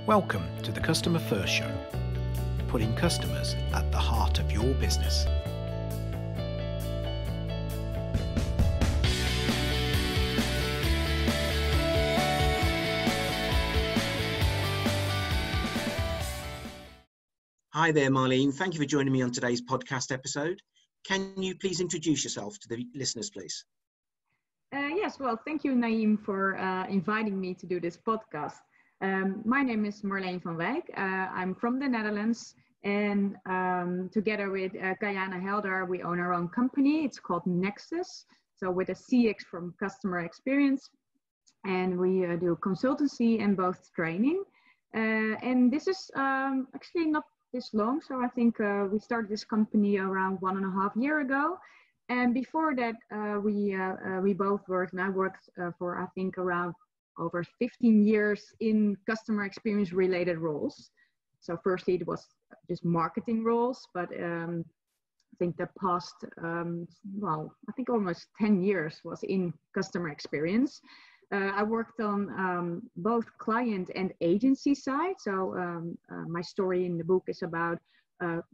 Welcome to the Customer First Show, putting customers at the heart of your business. Hi there, Marlene. Thank you for joining me on today's podcast episode. Can you please introduce yourself to the listeners, please? Yes, well, thank you, Naeem, for inviting me to do this podcast. My name is Marleen Van Wijk. I'm from the Netherlands, and together with Kayana Helder, we own our own company. It's called Nexus, so with a CX from customer experience, and we do consultancy and both training. And this is actually not this long, so I think we started this company around 1.5 years ago. And before that, we both worked, and I worked for I think around over 15 years in customer experience related roles. So firstly, it was just marketing roles, but I think the past, I think almost 10 years was in customer experience. I worked on both client and agency side. So my story in the book is about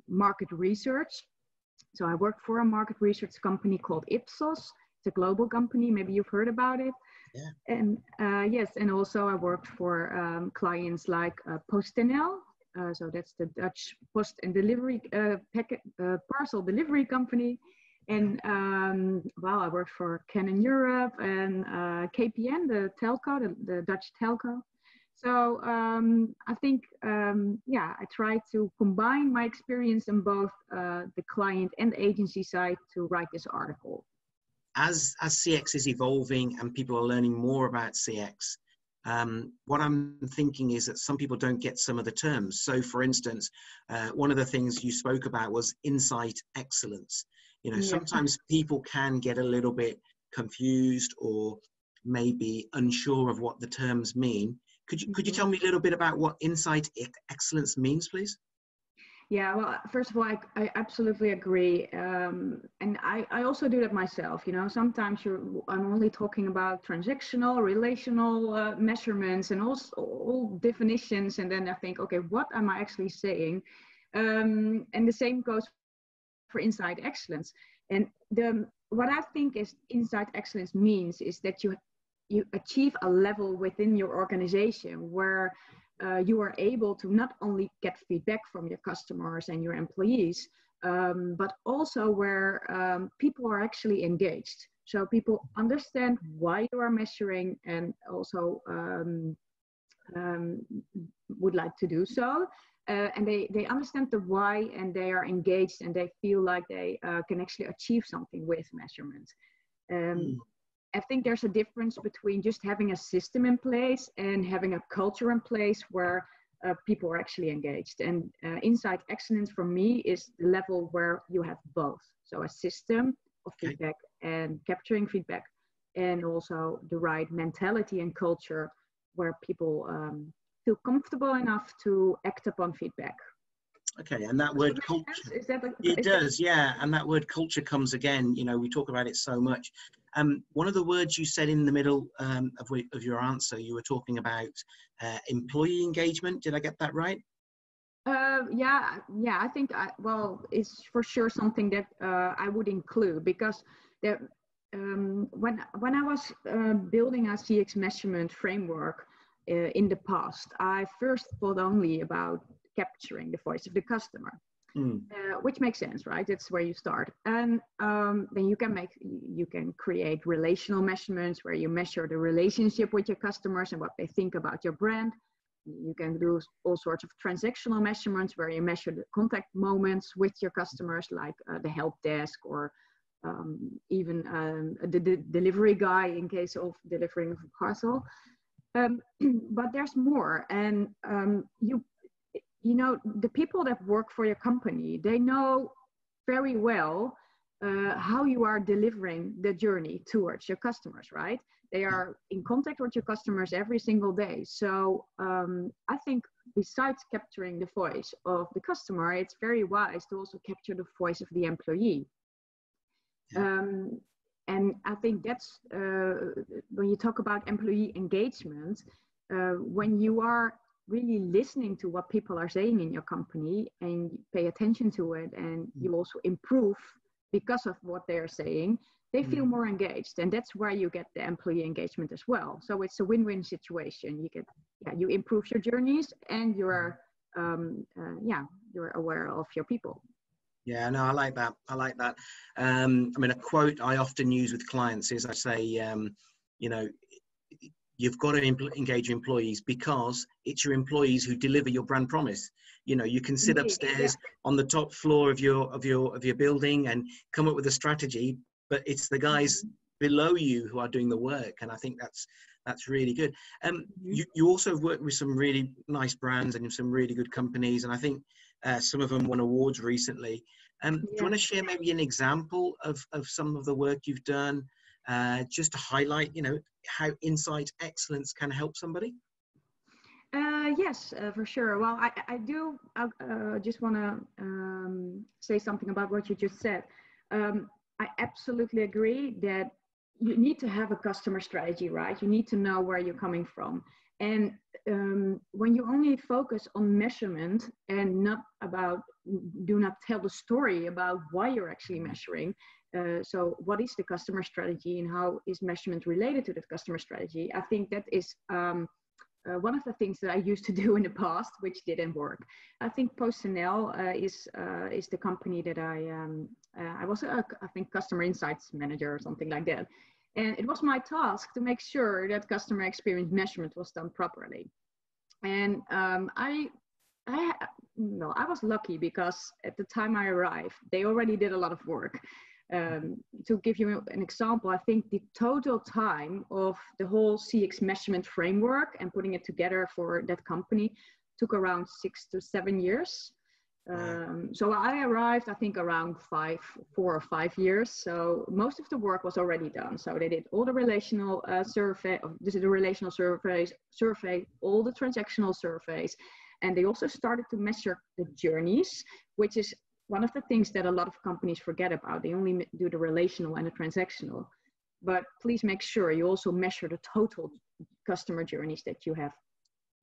market research. So I worked for a market research company called Ipsos. It's a global company. Maybe you've heard about it. Yeah. And yes, and also I worked for clients like PostNL. So that's the Dutch post and delivery parcel delivery company. And I worked for Canon Europe and KPN, the telco, the Dutch telco. So I think, I try to combine my experience in both the client and agency side to write this article. As CX is evolving and people are learning more about CX, what I'm thinking is that some people don't get some of the terms. So for instance, one of the things you spoke about was insight excellence. You know, sometimes people can get a little bit confused or maybe unsure of what the terms mean. Could you tell me a little bit about what insight excellence means, please? Yeah, well, first of all, I absolutely agree. And I also do that myself. You know, sometimes I'm only talking about transactional, relational measurements and all definitions. And then I think, okay, what am I actually saying? And the same goes for insight excellence. And what I think is insight excellence means is that you achieve a level within your organization where you are able to not only get feedback from your customers and your employees, but also where people are actually engaged. So people understand why you are measuring and also would like to do so. And they understand the why and they are engaged and they feel like they can actually achieve something with measurement. I think there's a difference between just having a system in place and having a culture in place where people are actually engaged. And insight excellence for me is the level where you have both. So a system of feedback and capturing feedback, and also the right mentality and culture where people feel comfortable enough to act upon feedback. Okay, and that word culture, it does, yeah. And that word culture comes again, you know, we talk about it so much. One of the words you said in the middle of your answer, you were talking about employee engagement. Did I get that right? I think, it's for sure something that I would include, because when I was building a CX measurement framework in the past, I first thought only about capturing the voice of the customer, which makes sense, right? It's where you start. And then you can create relational measurements where you measure the relationship with your customers and what they think about your brand. You can do all sorts of transactional measurements where you measure the contact moments with your customers, like the help desk or even the delivery guy in case of delivering a parcel. But there's more, and you know, the people that work for your company, they know very well how you are delivering the journey towards your customers, right? They are in contact with your customers every single day. So I think besides capturing the voice of the customer, it's very wise to also capture the voice of the employee. And I think that's when you talk about employee engagement, when you are really listening to what people are saying in your company and pay attention to it, and you also improve because of what they're saying, they feel more engaged, and that's where you get the employee engagement as well. So it's a win-win situation. You get, you improve your journeys, and you're you're aware of your people. Yeah, no, I like that. I like that. I mean, a quote I often use with clients is I say, you know, you've got to engage your employees because it's your employees who deliver your brand promise. You know, you can sit upstairs on the top floor of your building and come up with a strategy, but it's the guys below you who are doing the work. And I think that's really good. You also work with some really nice brands and some really good companies, and I think some of them won awards recently. Do you want to share maybe an example of some of the work you've done, just to highlight, you know, how insight excellence can help somebody? Yes, for sure. Well, I do just want to say something about what you just said. I absolutely agree that you need to have a customer strategy, right? You need to know where you're coming from. And when you only focus on measurement and do not tell the story about why you're actually measuring. So what is the customer strategy and how is measurement related to that customer strategy? I think that is one of the things that I used to do in the past, which didn't work. I think PostNL is the company that I was I think customer insights manager or something like that. And it was my task to make sure that customer experience measurement was done properly. And I was lucky because at the time I arrived, they already did a lot of work. To give you an example, I think the total time of the whole CX measurement framework and putting it together for that company took around 6 to 7 years. So I arrived, I think, around 4 or 5 years. So most of the work was already done. So they did all the relational survey, all the transactional surveys, and they also started to measure the journeys, which is one of the things that a lot of companies forget about. They only do the relational and the transactional. But please make sure you also measure the total customer journeys that you have.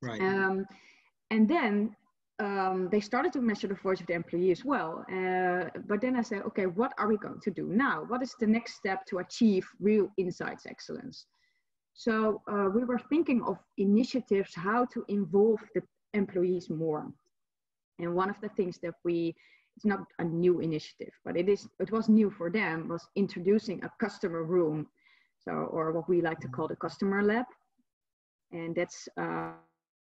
Right. And then they started to measure the voice of the employee as well. But then I said, okay, what are we going to do now? What is the next step to achieve real insights excellence? So we were thinking of initiatives, how to involve the employees more. And one of the things that it's not a new initiative, but it was new for them, was introducing a customer room. So, or what we like to call the customer lab. And that's, I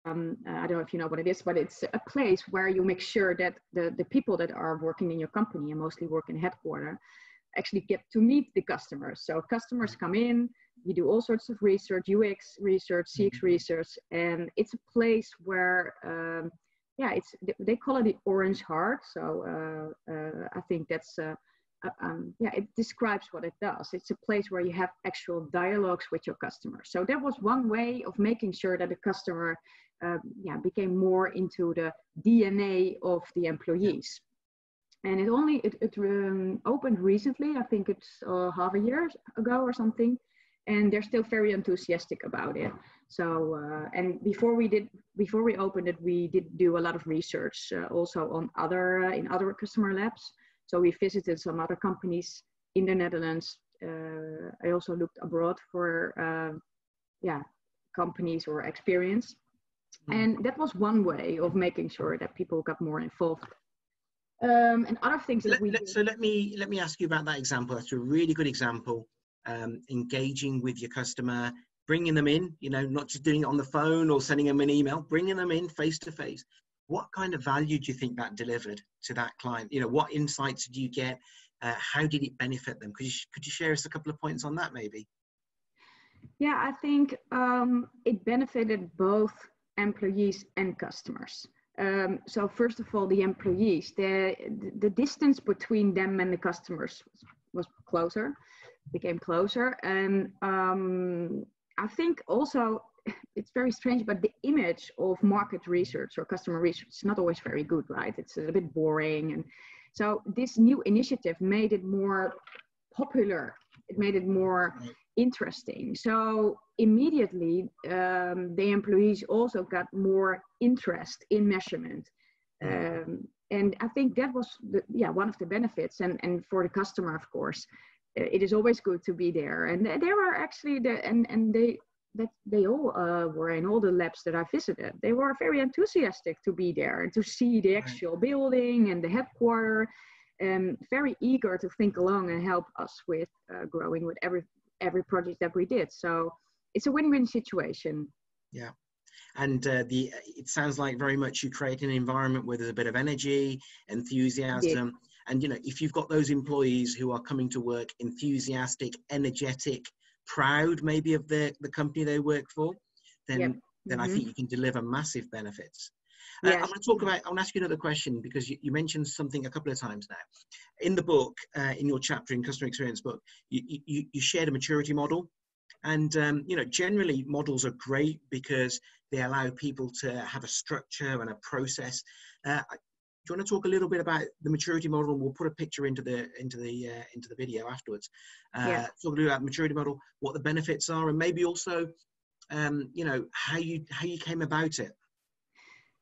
don't know if you know what it is, but it's a place where you make sure that the people that are working in your company and mostly work in headquarters actually get to meet the customers. So customers come in, you do all sorts of research, UX research, CX research, and it's a place where, they call it the Orange Heart. So I think that's, it describes what it does. It's a place where you have actual dialogues with your customers. So that was one way of making sure that the customer became more into the DNA of the employees. And it opened recently. I think it's half a year ago or something. And they're still very enthusiastic about it. So, and before we opened it, we did do a lot of research also on in other customer labs. So we visited some other companies in the Netherlands. I also looked abroad for, companies or experience. And that was one way of making sure that people got more involved. And other things that we did. So let me ask you about that example. That's a really good example. Engaging with your customer, bringing them in, not just doing it on the phone or sending them an email, bringing them in face to face. What kind of value do you think that delivered to that client? What insights did you get? How did it benefit them? Could you share us a couple of points on that maybe? Yeah, I think it benefited both employees and customers. So first of all, the employees, the distance between them and the customers was became closer. And I think also it's very strange, but the image of market research or customer research is not always very good, right? It's a bit boring. And so this new initiative made it more popular. It made it more interesting. So immediately, the employees also got more interest in measurement. And I think that was one of the benefits. And for the customer, of course, it is always good to be there. And there were actually they all were in all the labs that I visited. They were very enthusiastic to be there and to see the actual building and the headquarters, and very eager to think along and help us with growing with every project that we did. So it's a win-win situation. Yeah. And it sounds like very much you create an environment where there's a bit of energy, enthusiasm. And, you know, if you've got those employees who are coming to work enthusiastic, energetic, proud maybe of the company they work for, then I think you can deliver massive benefits. I want to ask you another question, because you mentioned something a couple of times now. In the book, in your chapter in Customer Experience book, you shared a maturity model. And, you know, generally models are great because they allow people to have a structure and a process. Do you want to talk a little bit about the maturity model? We'll put a picture into the video afterwards. Talk a little about the maturity model, what the benefits are, and maybe also, you know, how you came about it.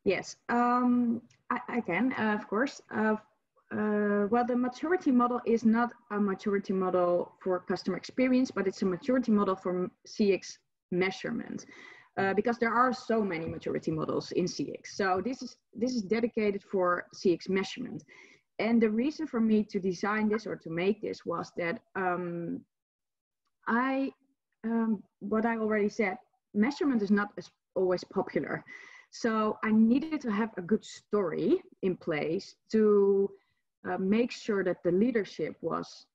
Yes, I can, of course. Well, the maturity model is not a maturity model for customer experience, but it's a maturity model for CX measurement. Because there are so many maturity models in CX. So this is dedicated for CX measurement. And the reason for me to design this or to make this was that what I already said, measurement is not always popular. So I needed to have a good story in place to make sure that the leadership was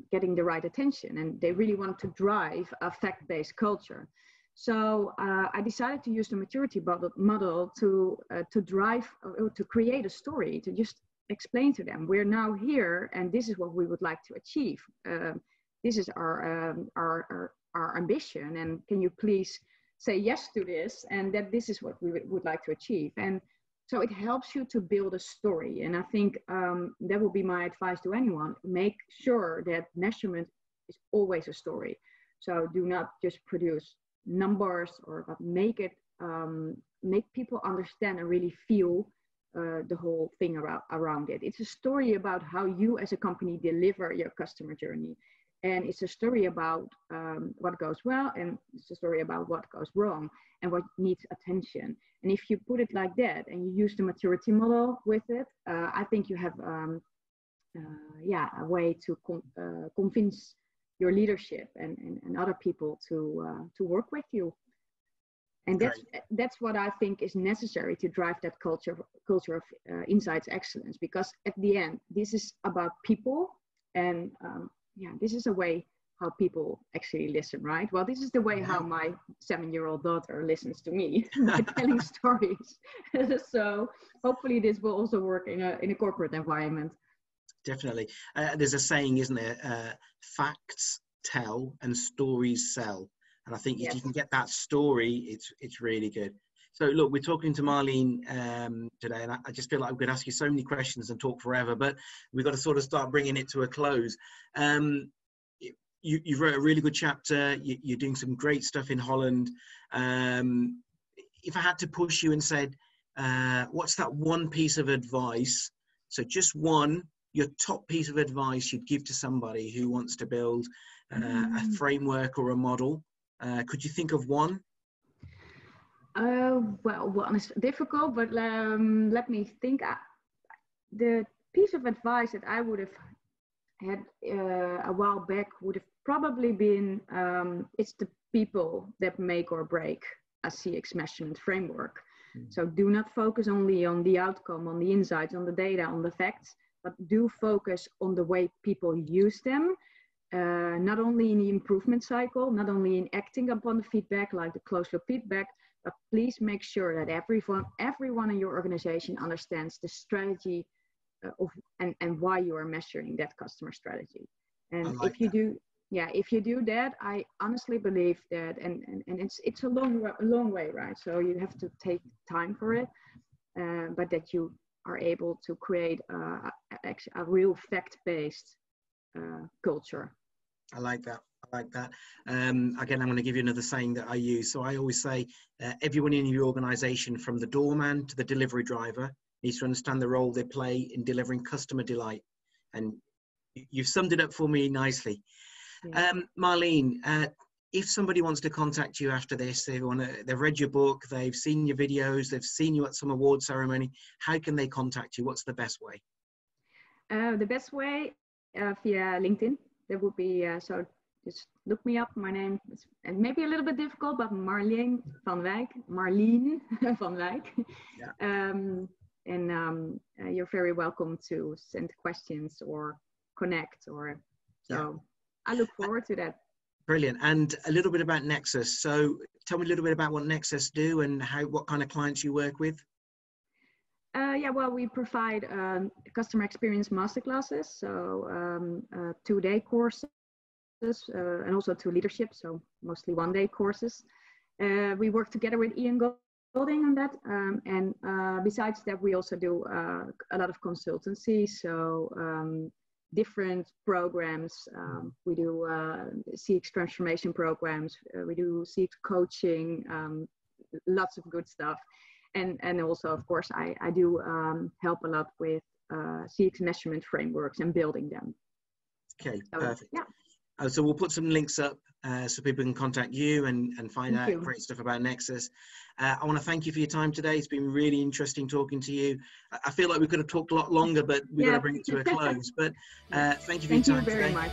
getting the right attention, and they really wanted to drive a fact-based culture. So I decided to use the maturity model to drive, to create a story, to just explain to them, we're now here and this is what we would like to achieve. This is our ambition, and can you please say yes to this, and that this is what we would like to achieve. And so it helps you to build a story. And I think that will be my advice to anyone. Make sure that measurement is always a story. So do not just produce numbers, but make people understand and really feel the whole thing around it. It's a story about how you as a company deliver your customer journey. And it's a story about what goes well, and it's a story about what goes wrong and what needs attention. And if you put it like that and you use the maturity model with it, I think you have a way to convince your leadership and other people to work with you. And that's what I think is necessary to drive that culture of insights excellence, because at the end, this is about people, and this is a way how people actually listen, right? Well, this is the way how my 7-year-old daughter listens to me by telling stories. So hopefully this will also work in a corporate environment. Definitely. There's a saying, isn't there? Facts tell and stories sell. And I think if you can get that story, it's really good. So look, we're talking to Marlene today, and I just feel like I'm going to ask you so many questions and talk forever, but we've got to sort of start bringing it to a close. You wrote a really good chapter. You're doing some great stuff in Holland. If I had to push you and said, what's that one piece of advice? So just one, your top piece of advice you'd give to somebody who wants to build a framework or a model. Could you think of one? Well, one is difficult, but let me think. The piece of advice that I would have had a while back would have probably been, it's the people that make or break a CX measurement framework. So do not focus only on the outcome, on the insights, on the data, on the facts, but do focus on the way people use them. Not only in the improvement cycle, not only in acting upon the feedback, like the closed loop feedback, but please make sure that everyone in your organization understands the strategy and why you are measuring that customer strategy. And if you do that, I honestly believe that, and it's a long way, right? So you have to take time for it, but that you are able to create a real fact-based culture. I like that. I like that. Again, I'm going to give you another saying that I use. So I always say everyone in your organization, from the doorman to the delivery driver, needs to understand the role they play in delivering customer delight. And you've summed it up for me nicely. Yeah. Marlene, if somebody wants to contact you after this, they've read your book, they've seen your videos, they've seen you at some award ceremony, how can they contact you? What's the best way? The best way via LinkedIn. That would be, so just look me up. My name is, and maybe a little bit difficult, but Marleen Van Wijk, Marleen Van Wijk. Yeah. You're very welcome to send questions or connect, or so. Yeah. I look forward to that. Brilliant. And a little bit about Nexus. So tell me a little bit about what Nexus do and what kind of clients you work with. Yeah, well, we provide customer experience masterclasses, so 2-day courses, and also 2 leadership, so mostly 1-day courses. We work together with Ian Golding on that, and besides that, we also do a lot of consultancy, so different programs. We do CX transformation programs, we do CX coaching, lots of good stuff. And also, of course, I do help a lot with CX measurement frameworks and building them. Okay, so, perfect. Yeah. So we'll put some links up so people can contact you and find out great stuff about Nexus. I want to thank you for your time today. It's been really interesting talking to you. I feel like we could have talked a lot longer, but we've got to bring it to a close. But thank you for your time today. Thank you very much.